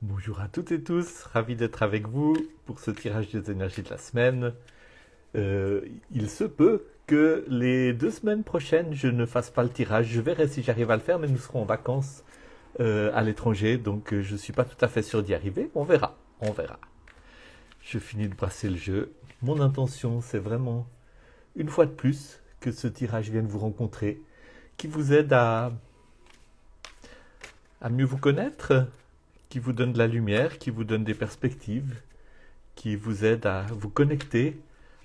Bonjour à toutes et tous, ravi d'être avec vous pour ce tirage des énergies de la semaine. Euh, il se peut que les 2 semaines prochaines, je ne fasse pas le tirage. Je verrai si j'arrive à le faire, mais nous serons en vacances à l'étranger, donc je ne suis pas tout à fait sûr d'y arriver. On verra, on verra. Je finis de brasser le jeu. Mon intention, c'est vraiment, une fois de plus, que ce tirage vienne vous rencontrer, qui vous aide à mieux vous connaître, qui vous donne de la lumière, qui vous donne des perspectives, qui vous aide à vous connecter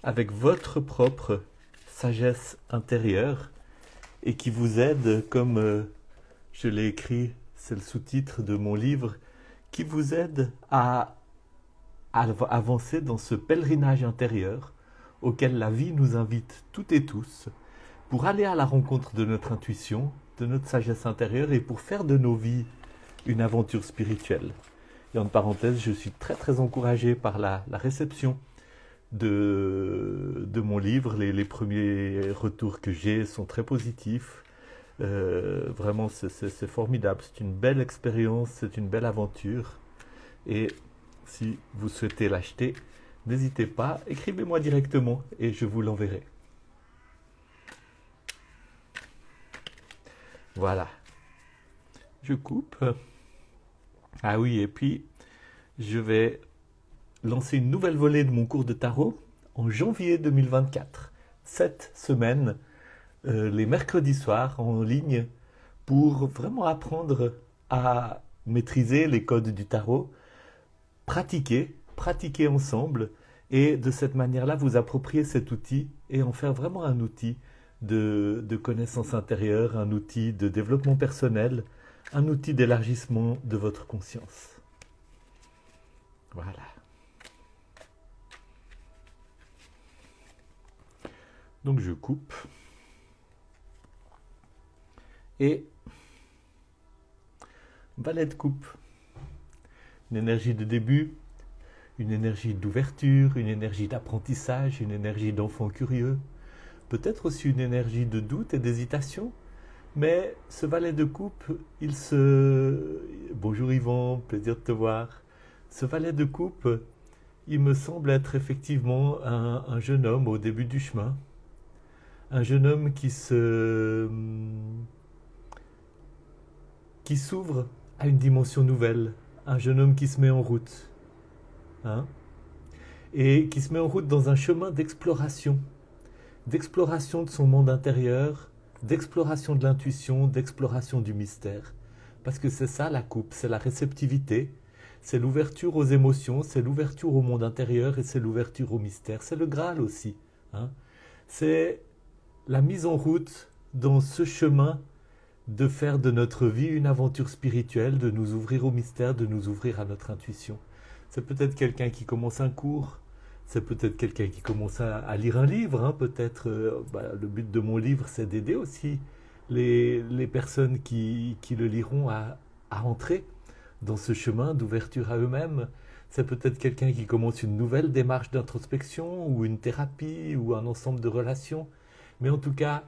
avec votre propre sagesse intérieure et qui vous aide, comme je l'ai écrit, c'est le sous-titre de mon livre, qui vous aide à avancer dans ce pèlerinage intérieur auquel la vie nous invite toutes et tous pour aller à la rencontre de notre intuition, de notre sagesse intérieure et pour faire de nos vies une aventure spirituelle. Et en parenthèse, je suis très très encouragé par la réception de mon livre. Les premiers retours que j'ai sont très positifs. Vraiment, c'est formidable. C'est une belle expérience, c'est une belle aventure. Et si vous souhaitez l'acheter, n'hésitez pas, écrivez-moi directement et je vous l'enverrai. Voilà, je coupe. Ah oui, et puis je vais lancer une nouvelle volée de mon cours de tarot en janvier 2024. 7 semaines, les mercredis soirs en ligne pour vraiment apprendre à maîtriser les codes du tarot, pratiquer ensemble et de cette manière-là vous approprier cet outil et en faire vraiment un outil de connaissance intérieure, un outil de développement personnel, un outil d'élargissement de votre conscience. Voilà. Donc je coupe. Et valet de coupe. Une énergie de début, une énergie d'ouverture, une énergie d'apprentissage, une énergie d'enfant curieux. Peut-être aussi une énergie de doute et d'hésitation. Mais ce valet de coupe, il se... Bonjour Yvan, plaisir de te voir. Ce valet de coupe, il me semble être effectivement un jeune homme au début du chemin. Un jeune homme qui s'ouvre à une dimension nouvelle. Un jeune homme qui se met en route. Hein, et qui se met en route dans un chemin d'exploration de son monde intérieur, d'exploration de l'intuition, d'exploration du mystère. Parce que c'est ça la coupe, c'est la réceptivité, c'est l'ouverture aux émotions, c'est l'ouverture au monde intérieur et c'est l'ouverture au mystère. C'est le Graal aussi. Hein. C'est la mise en route dans ce chemin de faire de notre vie une aventure spirituelle, de nous ouvrir au mystère, de nous ouvrir à notre intuition. C'est peut-être quelqu'un qui commence un cours, c'est peut-être quelqu'un qui commence à lire un livre. Hein, peut-être, le but de mon livre, c'est d'aider aussi les personnes qui le liront à entrer dans ce chemin d'ouverture à eux-mêmes. C'est peut-être quelqu'un qui commence une nouvelle démarche d'introspection ou une thérapie ou un ensemble de relations. Mais en tout cas,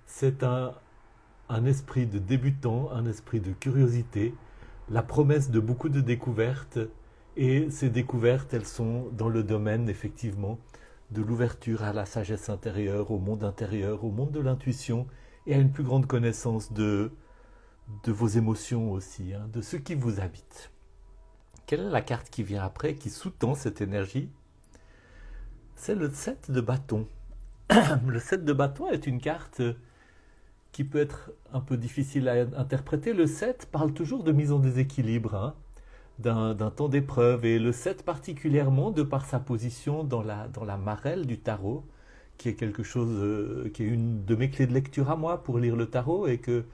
c'est un esprit de débutant, un esprit de curiosité, la promesse de beaucoup de découvertes. Et ces découvertes, elles sont dans le domaine, effectivement, de l'ouverture à la sagesse intérieure, au monde de l'intuition et à une plus grande connaissance de vos émotions aussi, hein, de ce qui vous habite. Quelle est la carte qui vient après, qui sous-tend cette énergie? C'est le 7 de bâton. Le 7 de bâton est une carte qui peut être un peu difficile à interpréter. Le 7 parle toujours de mise en déséquilibre, hein, d'un temps d'épreuve. Et le 7 particulièrement, de par sa position dans la marelle du tarot, qui est quelque chose, qui est une de mes clés de lecture à moi pour lire le tarot et que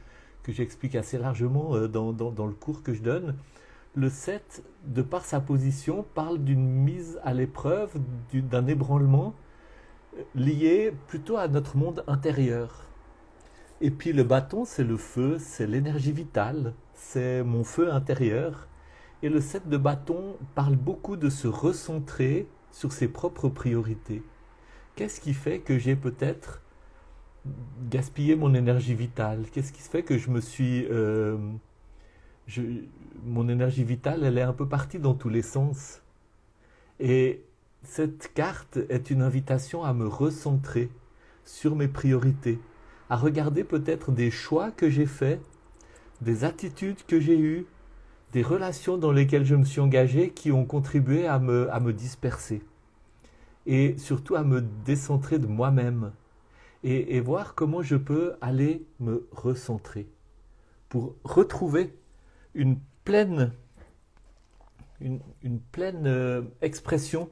j'explique assez largement dans le cours que je donne. Le 7, de par sa position, parle d'une mise à l'épreuve, d'un ébranlement lié plutôt à notre monde intérieur. Et puis le bâton, c'est le feu, c'est l'énergie vitale, c'est mon feu intérieur. Et le 7 de bâton parle beaucoup de se recentrer sur ses propres priorités. Qu'est-ce qui fait que j'ai peut-être gaspillé mon énergie vitale? Qu'est-ce qui fait que je me suis je, mon énergie vitale, elle est un peu partie dans tous les sens. Et cette carte est une invitation à me recentrer sur mes priorités, à regarder peut-être des choix que j'ai faits, des attitudes que j'ai eues, des relations dans lesquelles je me suis engagé qui ont contribué à me disperser. Et surtout à me décentrer de moi-même. Et voir comment je peux aller me recentrer pour retrouver une pleine, une pleine expression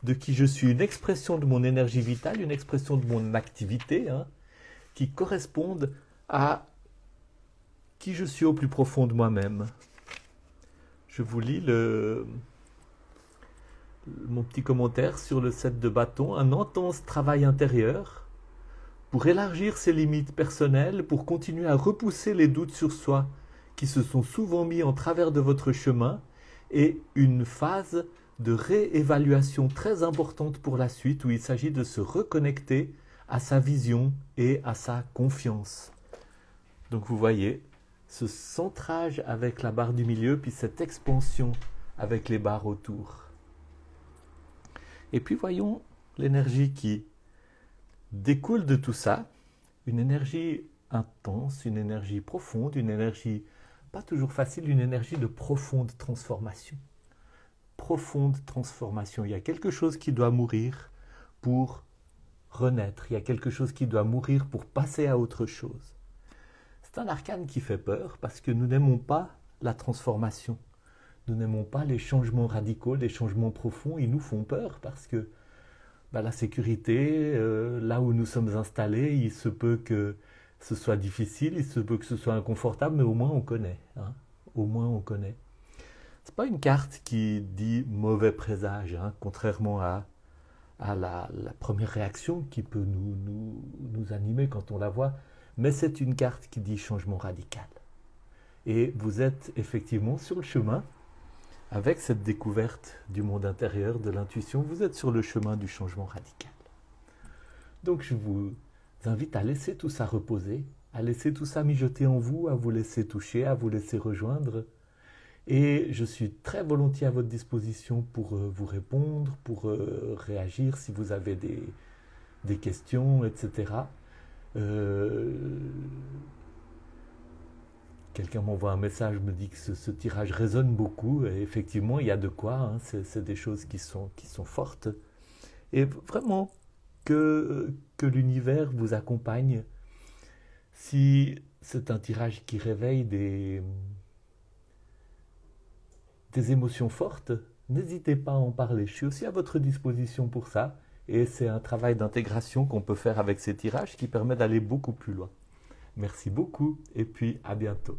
de qui je suis, une expression de mon énergie vitale, une expression de mon activité, hein, qui correspondent à qui je suis au plus profond de moi-même. Je vous lis mon petit commentaire sur le 7 de bâton. Un intense travail intérieur pour élargir ses limites personnelles, pour continuer à repousser les doutes sur soi qui se sont souvent mis en travers de votre chemin, et une phase de réévaluation très importante pour la suite où il s'agit de se reconnecter à sa vision et à sa confiance. Donc vous voyez, ce centrage avec la barre du milieu, puis cette expansion avec les barres autour. Et puis voyons l'énergie qui découle de tout ça, une énergie intense, une énergie profonde, une énergie pas toujours facile, une énergie de profonde transformation. Profonde transformation. Il y a quelque chose qui doit mourir pour renaître. Il y a quelque chose qui doit mourir pour passer à autre chose. C'est un arcane qui fait peur parce que nous n'aimons pas la transformation. Nous n'aimons pas les changements radicaux, les changements profonds. Ils nous font peur parce que la sécurité, là où nous sommes installés, il se peut que ce soit difficile, il se peut que ce soit inconfortable, mais au moins on connaît. Hein. Au moins on connaît. C'est pas une carte qui dit mauvais présage, hein, contrairement à la première réaction qui peut nous animer quand on la voit, mais c'est une carte qui dit changement radical. Et vous êtes effectivement sur le chemin. Avec cette découverte du monde intérieur, de l'intuition, vous êtes sur le chemin du changement radical. Donc je vous invite à laisser tout ça reposer, à laisser tout ça mijoter en vous, à vous laisser toucher, à vous laisser rejoindre. Et je suis très volontiers à votre disposition pour vous répondre, pour réagir si vous avez des questions, etc. Quelqu'un m'envoie un message, me dit que ce tirage résonne beaucoup. Et effectivement, il y a de quoi. Hein, c'est des choses qui sont fortes. Et vraiment, que l'univers vous accompagne. Si c'est un tirage qui réveille des émotions fortes, n'hésitez pas à en parler. Je suis aussi à votre disposition pour ça. Et c'est un travail d'intégration qu'on peut faire avec ces tirages qui permet d'aller beaucoup plus loin. Merci beaucoup et puis à bientôt.